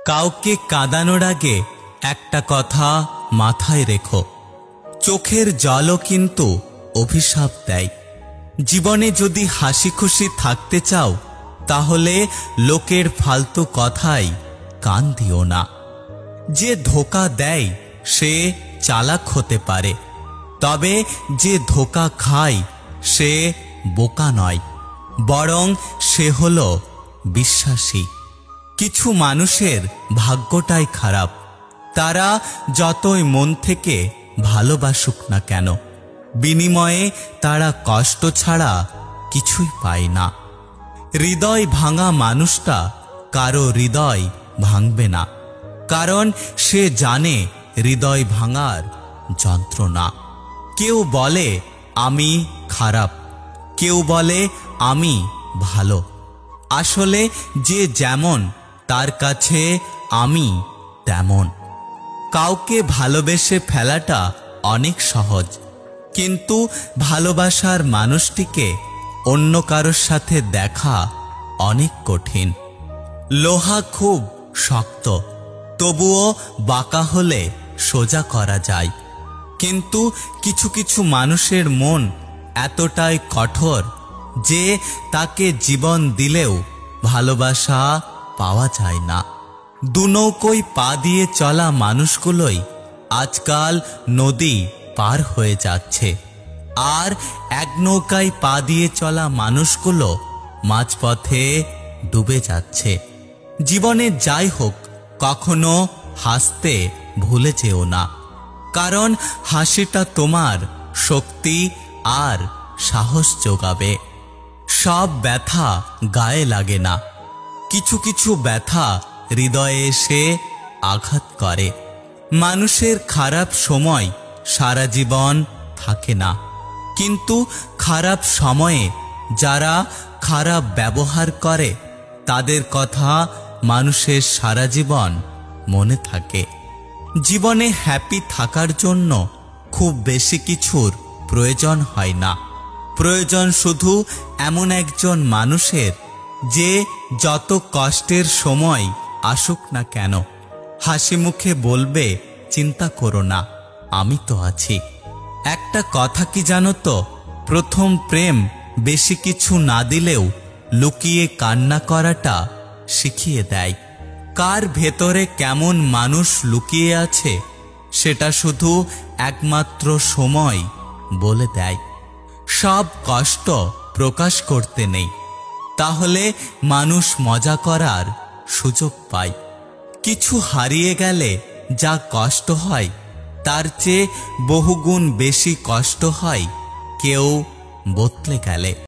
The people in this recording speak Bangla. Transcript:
কাউকে কাঁদানোর আগে একটা কথা মাথায় রেখো, চোখের জলও কিন্তু অভিশাপ দেয়। জীবনে যদি হাসি খুশি থাকতে চাও তাহলে লোকের ফালতু কথায় কান দিও না। যে ধোঁকা দেয় সে চালাক হতে পারে, তবে যে ধোঁকা খায় সে বোকা নয়, বরং সে হলো বিশ্বাসী। কিছু মানুষের ভাগ্যটাই খারাপ, তারা যতই মন থেকে ভালোবাসুক না কেন, বিনিময়ে তারা কষ্ট ছাড়া কিছুই পায় না। হৃদয় ভাঙা মানুষটা কারো হৃদয় ভাঙবে না, কারণ সে জানে হৃদয় ভাঙার যন্ত্রণা। কেউ বলে আমি খারাপ, কেউ বলে আমি ভালো। আসলে যে যেমন তার কাছে আমি তেমন। কাউকে ভালোবেসে ফেলাটা অনেক সহজ, কিন্তু ভালোবাসার মানুষটিকে অন্য কারোর সাথে দেখা অনেক কঠিন। লোহা খুব শক্ত, তবুও বাঁকা হলে সোজা করা যায়, কিন্তু কিছু কিছু মানুষের মন এতটাই কঠোর যে তাকে জীবন দিলেও ভালোবাসা পাওয়া যায় না। দুনৌকোয় পা দিয়ে চলা মানুষগুলোই আজকাল নদী পার হয়ে যাচ্ছে, আর এক নৌকায় পা দিয়ে চলা মানুষগুলো মাঝপথে ডুবে যাচ্ছে। জীবনে যাই হোক, কখনো হাসতে ভুলে যেও না, কারণ হাসিটা তোমার শক্তি আর সাহস যোগাবে। সব ব্যথা গায়ে লাগে না, কিছু কিছু ব্যথা হৃদয়ে এসে আঘাত করে। মানুষের খারাপ সময় সারা জীবন থাকে না, কিন্তু খারাপ সময়ে যারা খারাপ ব্যবহার করে তাদের কথা মানুষের সারা জীবন মনে থাকে। জীবনে হ্যাপি থাকার জন্য খুব বেশি কিছুর প্রয়োজন হয় না, প্রয়োজন শুধু এমন একজন মানুষের যে যত কষ্টের সময় আসুক না কেন হাসি মুখে বলবে চিন্তা করো না, আমি তো আছি। একটা কথা কি জানো তো, প্রথম প্রেম বেশি কিছু না দিলেও লুকিয়ে কান্না করাটা শিখিয়ে দেয়। কার ভেতরে কেমন মানুষ লুকিয়ে আছে সেটা শুধু একমাত্র সময় বলে দেয়। সব কষ্ট প্রকাশ করতে নেই, তাহলে মানুষ মজা করার সুযোগ পায়। কিছু হারিয়ে গেলে যা কষ্ট হয় তার চেয়ে বহুগুণ বেশি কষ্ট হয় কেউ বদলে গেলে।